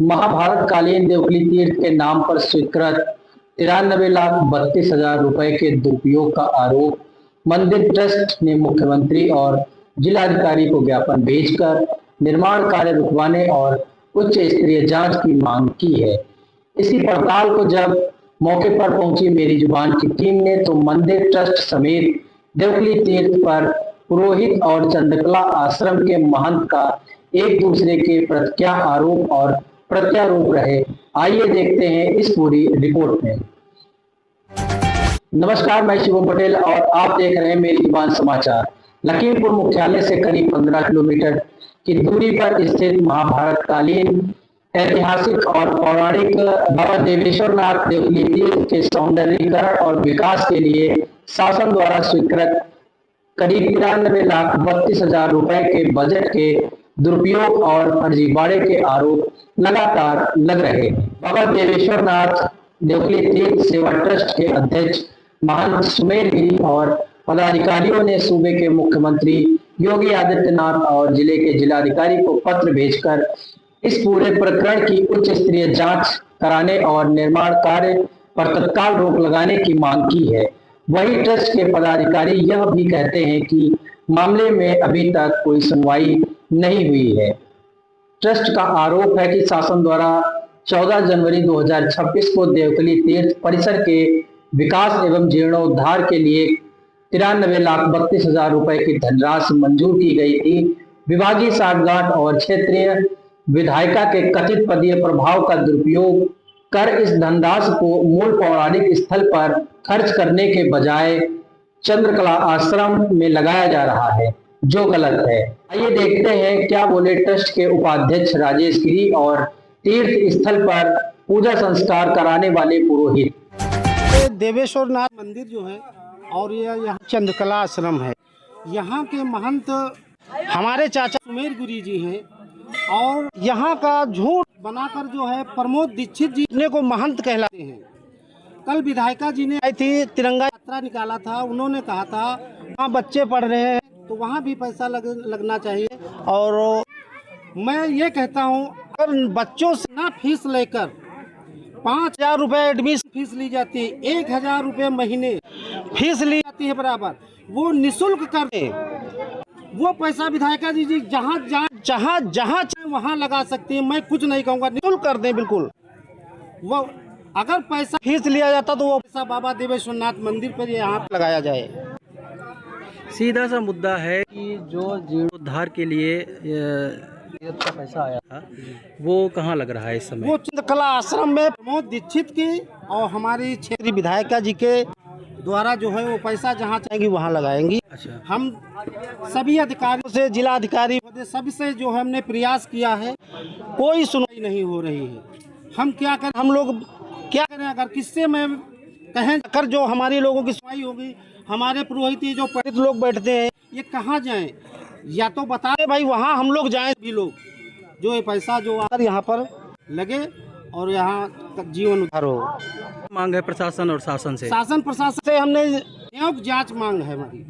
महाभारत कालीन देवकली तीर्थ के नाम पर स्वीकृत 93,32,000 रुपए के दुरुपयोग का आरोप मंदिर ट्रस्ट ने मुख्यमंत्री और जिलाधिकारी को ज्ञापन भेजकर निर्माण कार्य रुकवाने और उच्च स्तरीय जांच की मांग की है। इसी पड़ताल को जब मौके पर पहुंची मेरी जुबान की टीम ने तो मंदिर ट्रस्ट समेत देवकली तीर्थ पर पुरोहित और चंद्रकला आश्रम के महंत का एक दूसरे के प्रति क्या आरोप और प्रत्यारोप रहे, आइए देखते हैं इस पूरी रिपोर्ट में। नमस्कार, मैं शिवम पटेल और आप देख रहे हैं मेरी जुबान समाचार। लखीमपुर मुख्यालय से करीब 15 किलोमीटर की दूरी पर स्थित महाभारत कालीन ऐतिहासिक और पौराणिक बाबा देवेश्वरनाथ देवकली तीर्थ के सौंदर्यीकरण और विकास के लिए शासन द्वारा स्वीकृत करीब 93,32,000 रुपए के बजट के दुरुपयोग और फर्जीवाड़े के आरोप लगातार लग रहे। बाबा देवेश्वरनाथ देवकली तीर्थ सेवा ट्रस्ट के अध्यक्ष महंत सुमेर गिरी और पदाधिकारियों ने सूबे के मुख्यमंत्री योगी आदित्यनाथ और जिले के जिलाधिकारी को पत्र भेजकर इस पूरे प्रकरण की उच्च स्तरीय जांच कराने और निर्माण कार्य पर तत्काल रोक लगाने की मांग की है। वहीं ट्रस्ट के पदाधिकारी यह भी कहते हैं कि मामले में अभी तक कोई सुनवाई नहीं हुई है। ट्रस्ट का आरोप है कि शासन द्वारा 14 जनवरी 2026 को देवकली तीर्थ परिसर के विकास एवं जीर्णोद्धार के लिए 93,32,000 रुपए की धनराशि मंजूर की गई थी। विभागीय साठगांठ और क्षेत्रीय विधायिका के कथित पदीय प्रभाव का दुरुपयोग कर इस धनराशि को मूल पौराणिक स्थल पर खर्च करने के बजाय चंद्रकला आश्रम में लगाया जा रहा है, जो गलत है। आइए देखते हैं क्या बोले ट्रस्ट के उपाध्यक्ष राजेश गिरी और तीर्थ स्थल पर पूजा संस्कार कराने वाले पुरोहित। देवेश्वरनाथ मंदिर जो है और ये यहाँ चंद्रकला आश्रम है, यहाँ के महंत हमारे चाचा सुमेर गिरी जी हैं और यहाँ का झूठ बनाकर जो है प्रमोद दीक्षित जी ने को महंत कहलाते हैं। कल विधायिका जी ने आई थी, तिरंगा यात्रा निकाला था, उन्होंने कहा था वहाँ बच्चे पढ़ रहे हैं तो वहाँ भी पैसा लगना चाहिए। और मैं ये कहता हूँ अगर बच्चों से ना फीस लेकर 5,000 रुपये एडमिशन फीस ली जाती है, 1,000 रुपये महीने फीस ली जाती है बराबर, वो निःशुल्क कर दे। वो पैसा विधायिका जी जहाँ चाहे वहाँ लगा सकती है, मैं कुछ नहीं कहूँगा, निःशुल्क कर दें बिल्कुल। वो अगर पैसा फीस लिया जाता तो वो पैसा बाबा देवेश्वरनाथ मंदिर पर यहाँ लगाया जाए। सीधा सा मुद्दा है कि जो जीर्णोद्धार के लिए का पैसा आया था वो कहाँ लग रहा है इस समय? वो चंद्रकला आश्रम में प्रमोद दीक्षित की और हमारी क्षेत्रीय विधायिका जी के द्वारा जो है वो पैसा जहाँ चाहेंगी वहाँ लगाएंगी। अच्छा। हम सभी अधिकारियों से, जिला अधिकारी सबसे जो हमने प्रयास किया है, कोई सुनवाई नहीं हो रही है। हम क्या करें, हम लोग क्या करें? अगर किससे मैं कहें कर जो हमारी लोगों की सुनवाई होगी, हमारे पुरोहित जो पंडित लोग बैठते हैं ये कहाँ जाएं? या तो बता दे भाई वहाँ हम लोग जाएं, भी लोग जो ये पैसा जो आकर यहाँ पर लगे और यहाँ तक जीवन उद्धार हो। मांग है प्रशासन और शासन से, शासन प्रशासन से हमने न्यायिक जांच मांग है, हमारी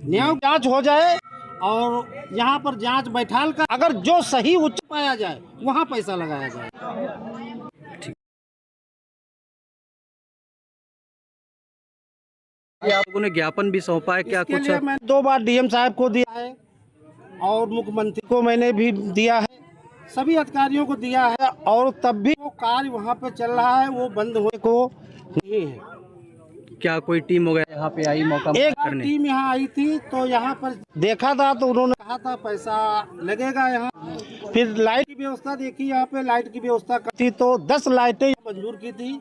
न्यायिक जांच हो जाए और यहाँ पर जांच बैठाल कर अगर जो सही उच्च पाया जाए वहाँ पैसा लगाया जाए। आप लोगों ने ज्ञापन भी सौंपा है क्या? कुछ मैं 2 बार डीएम साहब को दिया है और मुख्यमंत्री को मैंने भी दिया है, सभी अधिकारियों को दिया है और तब भी वो कार्य वहाँ पे चल रहा है, वो बंद होने को नहीं है। क्या कोई टीम वगैरह यहाँ पे आई मौका एक करने? टीम यहाँ आई थी तो यहाँ पर देखा था तो उन्होंने कहा था पैसा लगेगा यहाँ। फिर लाइट की व्यवस्था देखी, यहाँ पे लाइट की व्यवस्था की तो 10 लाइटें मंजूर की थी,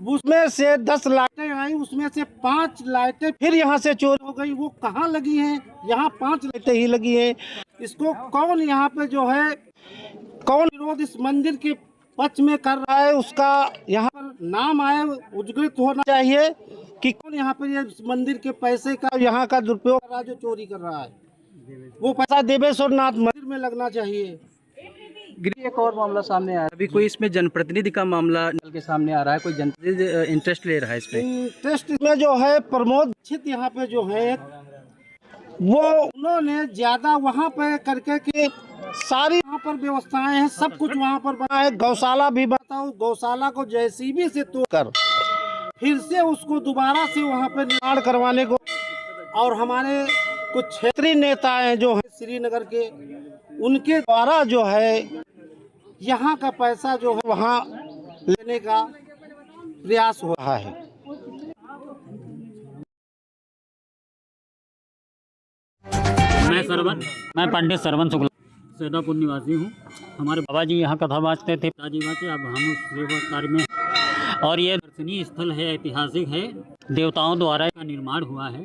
उसमें से 10 लाइटें आई, उसमें से 5 लाइटें फिर यहाँ से चोरी हो गई। वो कहाँ लगी हैं? यहाँ 5 लाइटें ही लगी हैं। इसको कौन यहाँ पे जो है कौन विरोध इस मंदिर के पक्ष में कर रहा है, उसका यहाँ पर नाम आए, उजागर होना चाहिए कि कौन यहाँ पर ये मंदिर के पैसे का यहाँ का दुरुपयोग कर रहा है, जो चोरी कर रहा है। वो पैसा देवेश्वरनाथ मंदिर में लगना चाहिए। एक और मामला सामने आया, अभी कोई इसमें जनप्रतिनिधि का मामला निकल के सामने आ रहा है, कोई जनप्रतिनिधि इंटरेस्ट ले रहा है इसमें? इंटरेस्ट में जो है प्रमोद दीक्षित यहाँ पे जो है वो उन्होंने ज्यादा वहाँ पे करके कि सारी वहाँ पर व्यवस्थाएं हैं, सब कुछ वहाँ पर बना है। गौशाला भी बताओ, गौशाला को जेसीबी से तोड़कर फिर से उसको दोबारा से वहाँ पे निर्माण करवाने को, और हमारे कुछ क्षेत्रीय नेता हैं जो है श्रीनगर के, उनके द्वारा जो है यहाँ का पैसा जो है वहाँ लेने का प्रयास हो रहा है। मैं पंडित सरवन शुक्ला सैदापुर निवासी हूँ। हमारे बाबा जी यहाँ कथा बाँचते थे, पिताजी बाँचे, अब हम उस सेवा कार्य में। और ये दर्शनीय स्थल है, ऐतिहासिक है, देवताओं द्वारा का निर्माण हुआ है।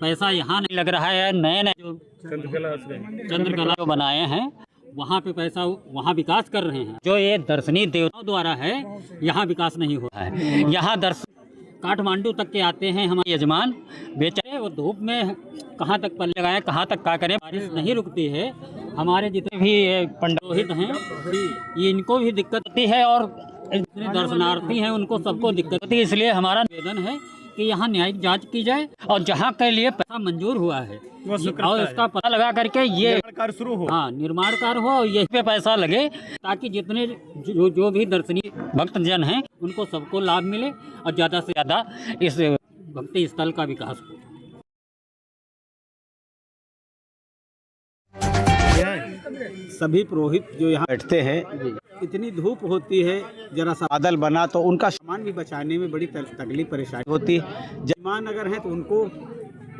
पैसा यहाँ नहीं लग रहा है, नए नए जो चंद्रकला जो बनाए हैं वहाँ पे पैसा, वहाँ विकास कर रहे हैं। जो ये दर्शनीय देवताओं द्वारा है, यहाँ विकास नहीं हुआ है। यहाँ काठमांडू तक के आते हैं हमारे यजमान, बेचारे वो धूप में कहाँ तक पल लगाएं, कहाँ तक क्या करें, बारिश नहीं रुकती है। हमारे जितने भी पंडित हैं इनको भी दिक्कत होती है, और जितने दर्शनार्थी हैं उनको सबको दिक्कत होती है। इसलिए हमारा निवेदन है कि यहाँ न्यायिक जांच की जाए, और जहाँ के लिए पैसा मंजूर हुआ है और इसका पता लगा करके ये कार्य शुरू हो, हाँ निर्माण कार्य हो, और यही पे पैसा लगे, ताकि जितने जो भी दर्शनीय भक्तजन हैं उनको सबको लाभ मिले और ज़्यादा से ज़्यादा इस भक्ति स्थल का विकास हो। सभी पुरोहित जो यहाँ बैठते हैं, इतनी धूप होती है, जरा सा बादल बना तो उनका सामान भी बचाने में बड़ी तकलीफ परेशानी होती है। जजमान अगर है तो उनको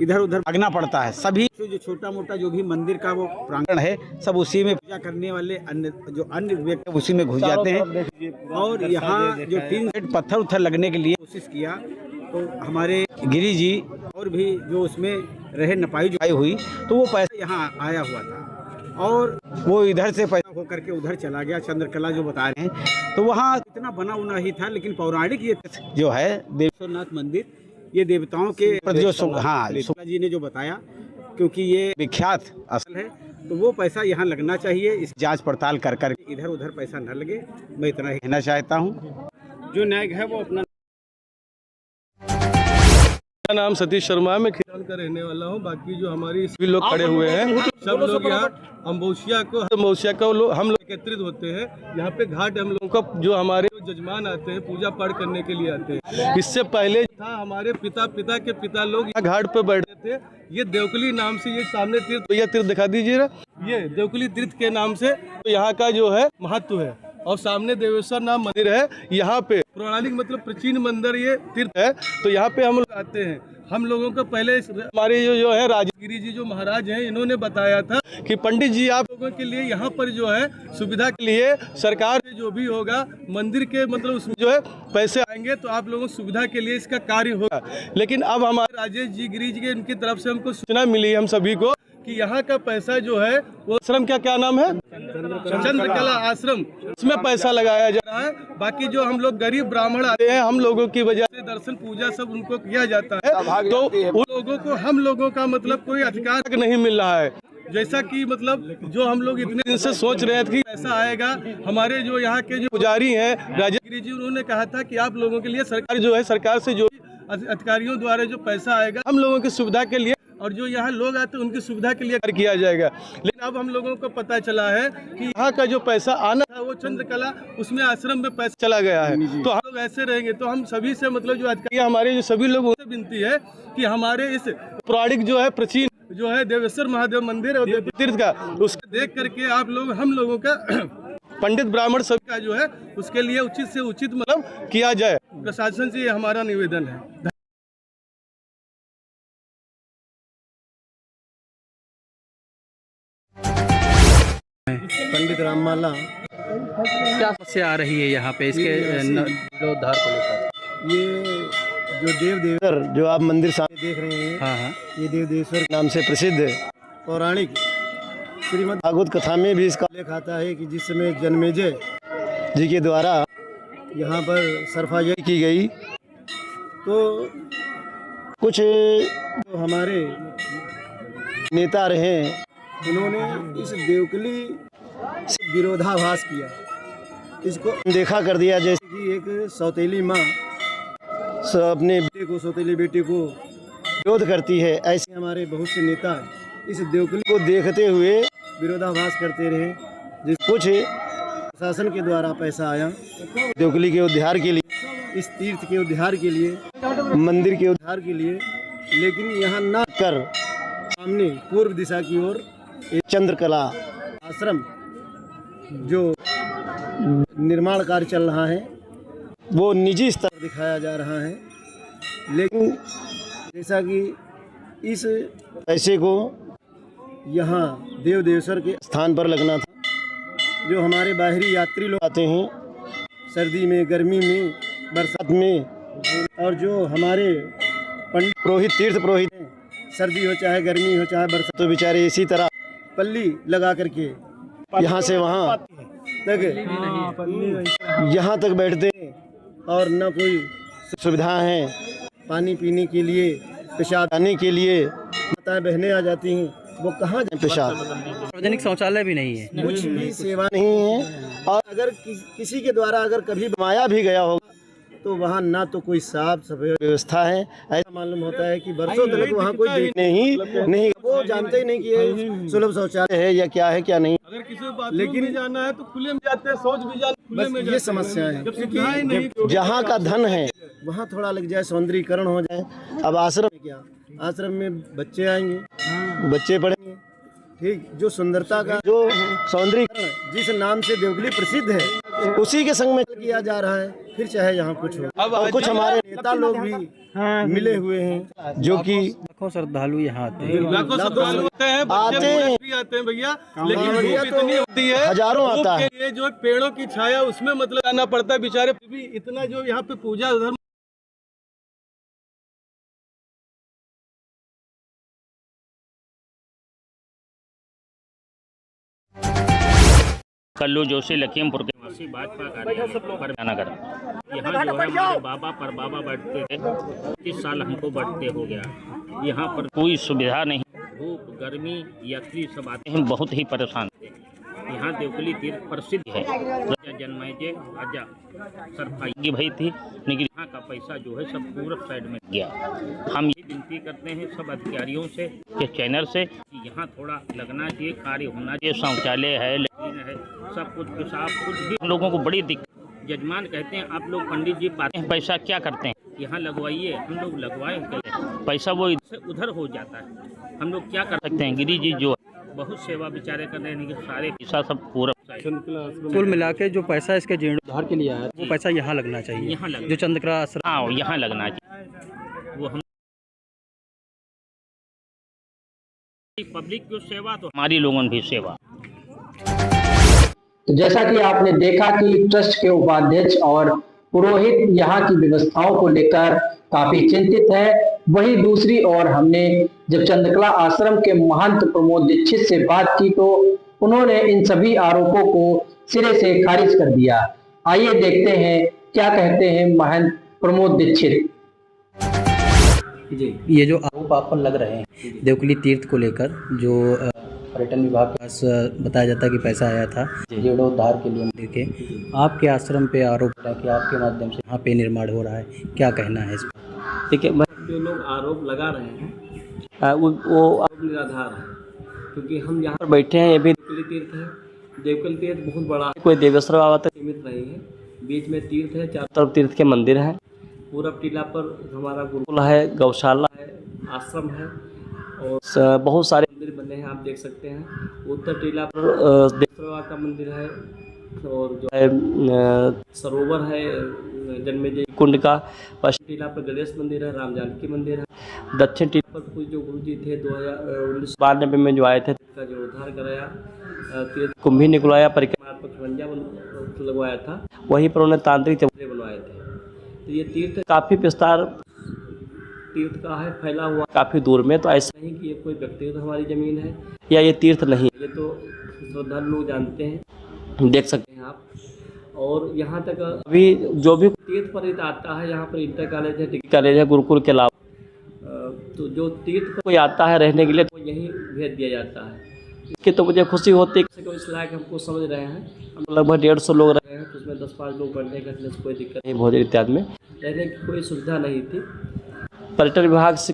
इधर उधर भागना पड़ता है। सभी जो छोटा मोटा जो भी मंदिर का वो प्रांगण है, सब उसी में पूजा करने वाले अन्य व्यक्ति उसी में घुस जाते हैं। और यहाँ जो 3 सेट पत्थर उथर लगने के लिए कोशिश किया, तो हमारे गिरी जी और भी जो उसमें रहे नपाई जो आई हुई, तो वो पैसा यहाँ आया हुआ था और वो इधर से पैसा होकर के उधर चला गया। चंद्रकला जो बता रहे हैं, तो वहाँ इतना बना उना ही था, लेकिन पौराणिक ये जो है देवेश्वरनाथ मंदिर, ये देवताओं के जो शुक्ला जी ने जो बताया, क्योंकि ये विख्यात असल है, तो वो पैसा यहाँ लगना चाहिए। इस जांच पड़ताल कर कर इधर उधर पैसा न लगे, मैं इतना ही कहना चाहता हूँ। जो न्याय है वो अपना। मेरा नाम सतीश शर्मा है, मैं खिरान का रहने वाला हूँ। बाकी जो हमारी सभी लोग खड़े हुए हैं, सब लोग यहाँ अम्बोसिया को हम लोग एकत्रित होते हैं। यहाँ पे घाट हम लोगों का जो हमारे जजमान आते हैं पूजा पाठ करने के लिए आते हैं। इससे पहले था हमारे पिता के पिता लोग यहाँ घाट पे बैठे थे। ये देवकली नाम से, ये सामने तीर्थ, भैया तीर्थ दिखा दीजिए, ये देवकली तीर्थ के नाम से तो यहाँ का जो है महत्व है। और सामने देवेश्वर नाम मंदिर है, यहाँ पे पौराणिक मतलब प्राचीन मंदिर ये तीर्थ है, तो यहाँ पे हम लोग आते हैं। हम लोगों को पहले हमारे जो है राजगिरी जी जो महाराज हैं, इन्होंने बताया था कि पंडित जी आप लोगों के लिए यहाँ पर जो है सुविधा के लिए सरकार से जो भी होगा मंदिर के मतलब उसमें जो है पैसे आएंगे, तो आप लोगों को सुविधा के लिए इसका कार्य होगा। लेकिन अब हमारे राजेश जी गिरी जी के इनकी तरफ से हमको सूचना मिली हम सभी को कि यहाँ का पैसा जो है वो आश्रम क्या नाम है, चंद्रकला आश्रम, इसमें पैसा लगाया जा रहा है। बाकी जो हम लोग गरीब ब्राह्मण आते हैं, हम लोगों की वजह से दर्शन पूजा सब उनको किया जाता है, तो उन लोगों को हम लोगों का मतलब कोई अधिकार नहीं मिल रहा है। जैसा कि मतलब जो हम लोग इतने दिन से सोच रहे थे कि ऐसा आएगा, हमारे जो यहाँ के जो पुजारी हैं राजेश गिरी जी, उन्होंने कहा था कि आप लोगों के लिए सरकार जो है, सरकार से जो अधिकारियों द्वारा जो पैसा आएगा हम लोगों की सुविधा के लिए, और जो यहाँ लोग आते हैं उनकी सुविधा के लिए किया जाएगा। लेकिन अब हम लोगों को पता चला है कि यहाँ का जो पैसा आना था वो चंद्रकला, उसमें आश्रम में पैसा चला गया है। तो हम लोग ऐसे रहेंगे, तो हम सभी से मतलब जो अधिकारी हमारे जो सभी लोग उनसे विनती है कि हमारे इस पौराणिक जो है प्राचीन जो है देवेश्वर महादेव मंदिर और तीर्थ का, उसको देख करके आप लोग हम लोगों का पंडित ब्राह्मण सब का जो है उसके लिए उचित से उचित मतलब किया जाए। प्रशासन से हमारा निवेदन है। पंडित राममाला क्या समस्या आ रही है यहाँ पे इसके जीर्णोद्धार को लेकर? ये जो देवेश्वर जो आप मंदिर सामने देख रहे हैं, हाँ, ये देवेश्वर नाम से प्रसिद्ध पौराणिक श्रीमद् भागवत कथा में भी इसका उल्लेख आता है कि जिस समय जन्मेजय जी के द्वारा यहाँ पर सरफाजरी की गई, तो कुछ जो हमारे नेता रहे उन्होंने इस देवकली से विरोधाभास किया, इसको देखा कर दिया जैसे कि एक सौतेली माँ अपने बेटे को, सौतेली बेटे को विरोध करती है। ऐसे हमारे बहुत से नेता इस देवकुली को देखते हुए विरोधाभास करते रहे। जिस कुछ प्रशासन के द्वारा पैसा आया देवकुली के उद्धार के लिए, इस तीर्थ के उद्धार के लिए, मंदिर के उद्धार के लिए, लेकिन यहाँ न कर सामने पूर्व दिशा की ओर एक चंद्रकला आश्रम जो निर्माण कार्य चल रहा है वो निजी स्तर पर दिखाया जा रहा है। लेकिन जैसा कि इस पैसे को यहाँ देव देवेश्वर के स्थान पर लगना था, जो हमारे बाहरी यात्री लोग आते हैं सर्दी में, गर्मी में, बरसात में, और जो हमारे पंडित पुरोहित, तीर्थ पुरोहित हैं, सर्दी हो चाहे गर्मी हो चाहे बरसात, तो बेचारे इसी तरह पल्ली लगा करके यहाँ से वहाँ तक यहाँ तक बैठते हैं और न कोई सुविधा है पानी पीने के लिए, पेशाब आने के लिए माताएं बहनें आ जाती हैं, वो कहाँ जाए पेशाब, सार्वजनिक शौचालय भी नहीं है, कुछ भी सेवा नहीं है। और अगर किसी के द्वारा अगर कभी बनाया भी गया होगा तो वहाँ ना तो कोई साफ सफाई व्यवस्था है। ऐसा मालूम होता है कि वर्षों तक वहाँ कोई देखने ही नहीं, वो जानते ही नहीं कि ये सुलभ शौचालय है या क्या है क्या नहीं। अगर किसी को लेकिन भी जाना है तो खुले में जाते हैं, शौच भी जाते खुले में, ये समस्या है। क्योंकि जहाँ का धन है वहाँ थोड़ा लग जाए, सौंदर्यीकरण हो जाए। अब आश्रम में क्या, आश्रम में बच्चे आएंगे, बच्चे पढ़ेंगे, ठीक, जो सुंदरता का जो सौंदर्यीकरण जिस नाम से देवकुली प्रसिद्ध है उसी के संग में किया जा रहा है। फिर चाहे यहाँ कुछ हो। और कुछ हमारे नेता लोग भी मिले हुए हैं जो कि लाखों श्रद्धालु यहाँ आते हैं, लाखों श्रद्धालु होते हैं, बच्चे भी आते हैं भैया, लेकिन धूप इतनी होती है, हजारों आता है। ये जो पेड़ों की छाया उसमें मतलब आना पड़ता है बेचारे, भी इतना जो यहाँ पे पूजा धर्म कल्लू जोशी लखीमपुर के वासी भाजपा कार्यालय पर नगर। यहाँ जो है हमारे बाबा पर बाबा बैठते थे, 30 साल हमको बैठते हो गया। यहाँ पर कोई सुविधा नहीं, धूप गर्मी, यात्री सब आते हैं, बहुत ही परेशान थे। यहाँ देवकुली तीर्थ प्रसिद्ध है, राजा जन्मेजय राजा सरफाई भई थी, लेकिन यहाँ का पैसा जो है सब पूरब साइड में गया। हम ये विनती करते हैं सब अधिकारियों से के चैनल से कि यहाँ थोड़ा लगना चाहिए, कार्य होना चाहिए, शौचालय है, लैट्रिन है, सब कुछ पेशाब कुछ भी। हम लोगों को बड़ी दिक्कत, जजमान कहते हैं आप लोग पंडित जी पाते हैं पैसा क्या करते हैं, यहाँ लगवाइए, हम लोग लगवाए पैसा वो इधर से उधर हो जाता है, हम लोग क्या कर सकते हैं। गिरी जी जो बहुत सेवा बेचारे कर रहे हैं, सारे पैसा सब पूरा कुल मिला के जो पैसा इसके जीर्णोद्धार के लिए आया वो पैसा यहाँ लगना चाहिए, यहाँ लगना, जो चंद्रकला आश्रम, हाँ यहाँ लगना चाहिए। वो हम पब्लिक की सेवा तो हमारी लोगों की सेवा। तो जैसा कि आपने देखा कि ट्रस्ट के उपाध्यक्ष और पुरोहित यहाँ की व्यवस्थाओं को लेकर काफी चिंतित है। वहीं दूसरी ओर हमने जब चंद्रकला आश्रम के महंत प्रमोद दीक्षित से बात की तो उन्होंने इन सभी आरोपों को सिरे से खारिज कर दिया। आइए देखते हैं क्या कहते हैं महंत प्रमोद दीक्षित। जी, ये जो आरोप आप पर लग रहे हैं देवकुली तीर्थ को लेकर, जो पर्यटन विभाग के पास बताया जाता है कि पैसा आया था जीर्णोद्धार के लिए मंदिर के, आपके आश्रम पे आरोप है कि आपके माध्यम से यहाँ पे निर्माण हो रहा है, क्या कहना है इस पर? ठीक है, जो लोग आरोप लगा रहे हैं वो आरोप निराधार है, क्योंकि हम यहाँ पर बैठे हैं, ये भी देवकुली तीर्थ है। देवकुली तीर्थ बहुत बड़ा है, कोई देवेश्वर बाबा तक सीमित नहीं है, बीच में तीर्थ है, चारों तरफ तीर्थ के मंदिर हैं। पूरब टीला पर हमारा गुरुकुल है, गौशाला है, आश्रम है और बहुत सारे मंदिर बने हैं, आप देख सकते हैं। उत्तर टीला पर देवेश्वर बाबा का मंदिर है और जो है सरोवर है जन्मेजय कुंड का। पश्चिम टीला पर गणेश मंदिर है, राम जानकी मंदिर है। दक्षिण टीला पर कुछ जो गुरु जी थे 1992 में जो आए थे, का जो उद्धार कराया, तीर्थ कुंभी निकलवाया, परिक्रमा पर खरंजा लगवाया था, वहीं पर उन्होंने तांत्रिक चबूतरे बनवाए थे। तो ये तीर्थ काफ़ी विस्तार तीर्थ का है, फैला हुआ काफ़ी दूर में। तो ऐसा नहीं कि ये कोई व्यक्तिगत हमारी ज़मीन है या ये तीर्थ नहीं, ये तो श्रद्धालु लोग जानते हैं, देख सकते हैं आप। और यहाँ तक अभी जो भी तीर्थ पर आता है, यहाँ पर इंटर कॉलेज है, डिग्री कॉलेज है, गुरुकुल के अलावा, तो जो तीर्थ पर कोई आता है रहने के लिए तो यहीं भेज दिया जाता है। इसकी तो मुझे खुशी होती है कि इस लायक हमको समझ रहे हैं। हम लगभग 150 लोग रहे हैं, तो उसमें 10-5 लोग बढ़ने का कोई दिक्कत नहीं, भोजन इत्यादि में रहने की कोई सुविधा नहीं थी। पर्यटन विभाग से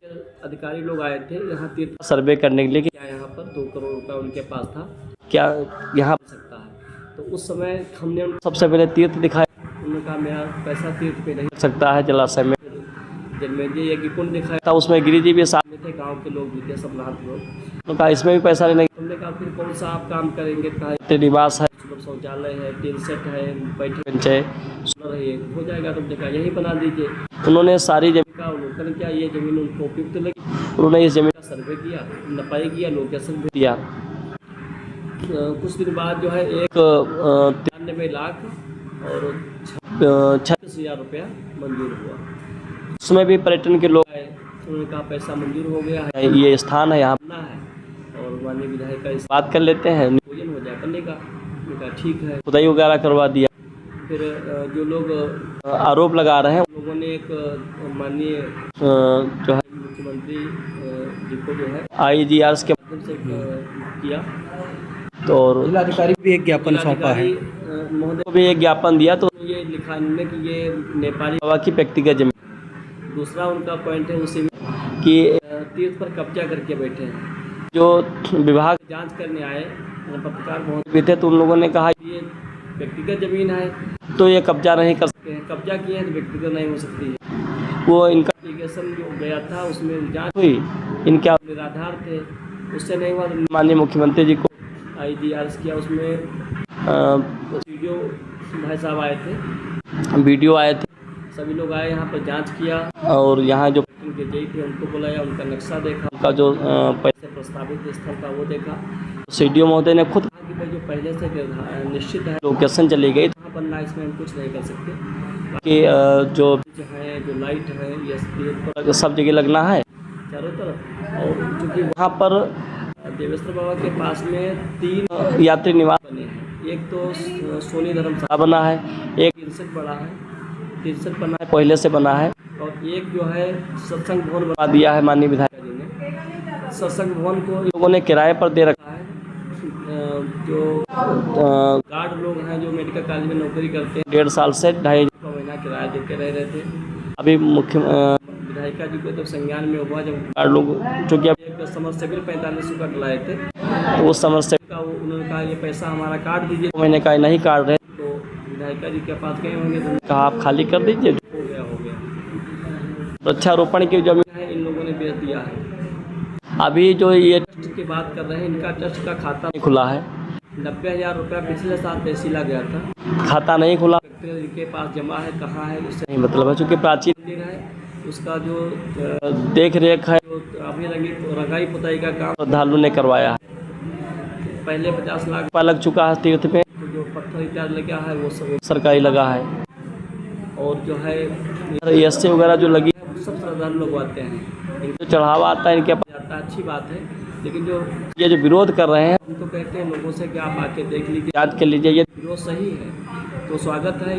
अधिकारी लोग आए थे यहाँ तीर्थ सर्वे करने के लिए कि क्या यहाँ पर 2 करोड़ रुपया उनके पास था, क्या यहाँ हो सकता है। तो उस समय हमने उनको सबसे पहले तीर्थ दिखाया। उन्होंने कहा मेरा पैसा तीर्थ पे नहीं लग सकता है, जलाशय में जन्मेजय यज्ञ कुंड दिखाया था, उसमें गिरी जी भी साथ में थे, गाँव के लोग भी थे, सब महंत लोग। उन्होंने कहा इसमें भी पैसा नहीं। हमने कहा फिर कौन सा आप काम करेंगे, कहा निवास है, शौचालय है, टीन सेट है, बैठे बेंच है, सुना रही है, हो जाएगा। तुमने कहा यही बना दीजिए। उन्होंने सारी जमीन का अवलोकन किया, ये जमीन उनको उपयुक्त लगी। उन्होंने इस जमीन का सर्वे किया, नपाई किया, लोकेशन भी दिया। कुछ दिन बाद जो है एक 93 लाख और 36,000 रुपया मंजूर हुआ। उसमें भी पर्यटन के लोग आए, उन्होंने कहा पैसा मंजूर हो गया है, ये स्थान है, यहाँ बनना है और माननीय विधायक का इस बात कर लेते हैं, नियोजन हो जाए करने का। उन्होंने कहा ठीक है, खुदाई वगैरह करवा दिया। फिर जो लोग आरोप लगा रहे हैं उन लोगों ने एक माननीय जो है मुख्यमंत्री जी को जो है IGRs के माध्यम से किया, तो जिलाधिकारी भी एक ज्ञापन सौंपा है, महोदय को भी एक ज्ञापन दिया। तो ये लिखा इन्होंने कि ये नेपाली बाबा की व्यक्तिगत जमीन। दूसरा उनका पॉइंट है उसी में कि तीर्थ पर कब्जा करके बैठे हैं। जो विभाग जांच करने आए पत्रकार महोदय भी थे, तो उन लोगों ने कहा ये व्यक्तिगत जमीन है तो ये कब्जा नहीं कर सकते हैं, कब्जा किए हैं तो व्यक्तिगत नहीं हो सकती है। वो इनका एप्लीकेशन जो गया था उसमें जाँच हुई, इनके निराधार थे, उससे नहीं हुआ। माननीय मुख्यमंत्री जी को IGRs किया, उसमें वीडियो भाई साहब आए थे, वीडियो आए थे, सभी लोग आए यहाँ पर जांच किया और यहाँ जो उनके जई थे उनको बुलाया, उनका नक्शा देखा, उनका जो पैसे प्रस्तावित स्थल था वो देखा। CDO महोदय ने खुद कहा कि भाई जो पहले से निश्चित है लोकेशन चली गई, तो बनना है, इसमें हम कुछ नहीं कर सकते। कि जो है जो लाइट है ये सब जगह लगना है चारों तरफ। और चूँकि वहाँ पर देवेश्वर बाबा के पास में 3 यात्री निवास बने हैं, एक तो सोनी धर्मशाला बना है, एक 63 बड़ा है, 63 बना है, पहले से बना है, और एक जो है सत्संग भवन बना दिया है माननीय विधायक जी ने। सत्संग भवन को लोगों ने किराए पर दे रखा है। जो गार्ड लोग हैं जो मेडिकल कॉलेज में नौकरी करते हैं, 1.5 साल से 2.5 महीना किराया देते रह रहे थे। अभी मुख्य विधायिका जी को तो संज्ञान में हुआ जब गार्ड लोग, चूँकि अब एक समरसेबिल 4500 का डलाए थे, तो उस समरसेबिल का उन्होंने कहा ये पैसा हमारा काट दीजिए। मैंने कहा नहीं काट रहे, तो विधायिका जी के पास गए होंगे, तो कहा आप खाली कर दीजिए। हो गया। वृक्षारोपण की जमीन है इन लोगों ने बेच दिया है। अभी जो ये ट्रस्ट की बात कर रहे हैं, इनका ट्रस्ट का खाता नहीं खुला है। 90,000 रुपया पिछले साल तहसीला गया था, खाता नहीं खुला, के पास जमा है, कहाँ है उससे नहीं मतलब है। चूँकि प्राचीन मंदिर है, उसका जो देख रेख है, जो अभी रंगाई पुताई का काम श्रद्धालु ने करवाया है। पहले 50 लाख रुपया लग चुका है तीर्थ पे, तो जो पत्थर इत्यादि लगा है वो सब सरकारी लगा है। और जो है SC वगैरह जो लगी है वो सब श्रद्धालु लोग आते हैं, इनको चढ़ावा आता है, इनके पास जाता है, अच्छी बात है। लेकिन ये जो विरोध कर रहे हैं, हम तो कहते हैं लोगों से कि आप आके देख लीजिए, जांच कर लीजिए, ये विरोध सही है तो स्वागत है,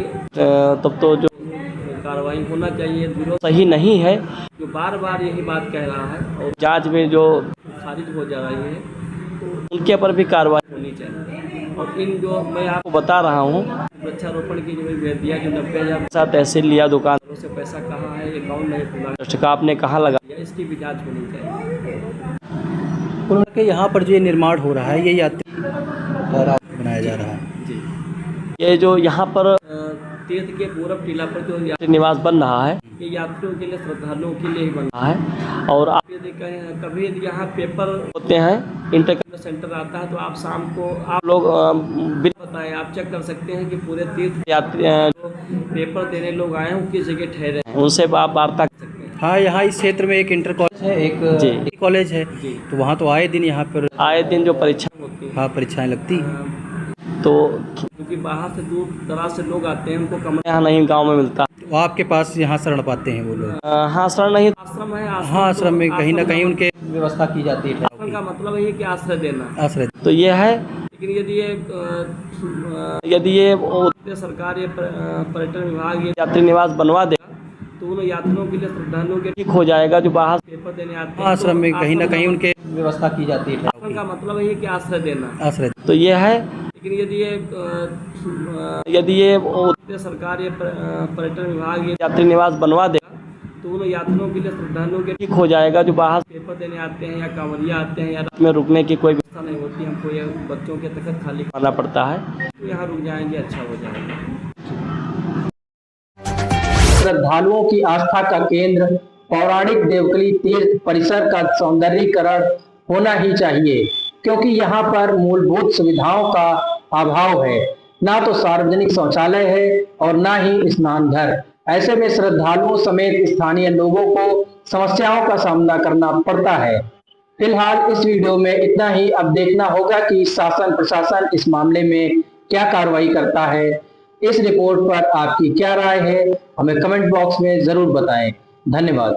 तब तो जो कार्रवाई होना चाहिए। विरोध सही नहीं है, जो बार बार यही बात कह रहा है और जांच में जो खारिज हो जा रही है, तो उनके ऊपर भी कार्रवाई होनी चाहिए। और इन जो मैं आपको बता रहा हूँ वृक्षारोपण की जो भेज दिया, जो 90,000 तहसील लिया, दुकानों से पैसा कहाँ है, अकाउंट नहीं खुला, ट्रस्ट का आपने कहाँ लगा दिया, इसकी भी जाँच होनी चाहिए। उन्होंने कहा यहाँ पर जो ये निर्माण हो रहा है ये यात्री द्वारा बनाया जा रहा है जी। ये जो यहाँ पर तीर्थ के पूरब टीला पर जो यात्री निवास बन रहा है, ये यात्रियों के लिए, श्रद्धालुओं के लिए ही बन रहा है। और आप यदि कहें कभी यदि यहाँ पेपर होते हैं, इंटर सेंटर आता है, तो आप शाम को आप लोग बिल बताएं, आप चेक कर सकते हैं कि पूरे तीर्थ यात्री जो पेपर देने लोग आए हैं वो किस जगह ठहरे हैं, उनसे आप वार्ता कर सकते हैं। हाँ, यहाँ इस क्षेत्र में एक इंटर कॉलेज है, एक कॉलेज है, तो वहाँ तो आए दिन यहाँ पर जो परीक्षा होती है, हाँ परीक्षाएँ लगती हैं, तो क्योंकि बाहर से दूर दराज से लोग आते हैं, उनको कमरा यहाँ नहीं गांव में मिलता, तो आपके पास यहाँ शरण पाते हैं वो लोग? हाँ, शरण नहीं, आश्रम है। हाँ, आश्रम में कहीं ना कहीं उनके व्यवस्था की जाती है। आश्रम का मतलब है कि आश्रय देना, आश्रय तो ये है। लेकिन यदि ये सरकार, ये पर्यटन विभाग ये यात्री निवास बनवा देगा, तो उन यात्रियों के लिए, श्रद्धालुओं के ठीक हो जाएगा, जो बाहर पेपर देने आते हैं। आश्रम में कहीं ना कहीं उनके व्यवस्था की जाती है। आश्रम का मतलब है कि आश्रय देना, आश्रय, तो ये है। लेकिन यदि ये सरकार, ये पर्यटन विभाग ये यात्री निवास बनवा देगा, तो तो उन यात्रियों के लिए, श्रद्धालुओं के ठीक हो जाएगा। जो बाहर से पेपर देने आते हैं या कांवरिया आते हैं या रात में रुकने की कोई व्यवस्था नहीं होती, हमको ये बच्चों के तखत खाली करना पड़ता है, तो यहाँ रुक जाएंगे, अच्छा हो जाएगा। श्रद्धालुओं की आस्था का केंद्र पौराणिक देवकली तीर्थ परिसर का सौंदर्यीकरण होना ही चाहिए, क्योंकि यहाँ पर मूलभूत सुविधाओं का अभाव है। ना तो सार्वजनिक शौचालय है और ना ही स्नान घर। ऐसे में श्रद्धालुओं समेत स्थानीय लोगों को समस्याओं का सामना करना पड़ता है। फिलहाल इस वीडियो में इतना ही। अब देखना होगा कि शासन प्रशासन इस मामले में क्या कार्रवाई करता है। इस रिपोर्ट पर आपकी क्या राय है, हमें कमेंट बॉक्स में जरूर बताएं। धन्यवाद।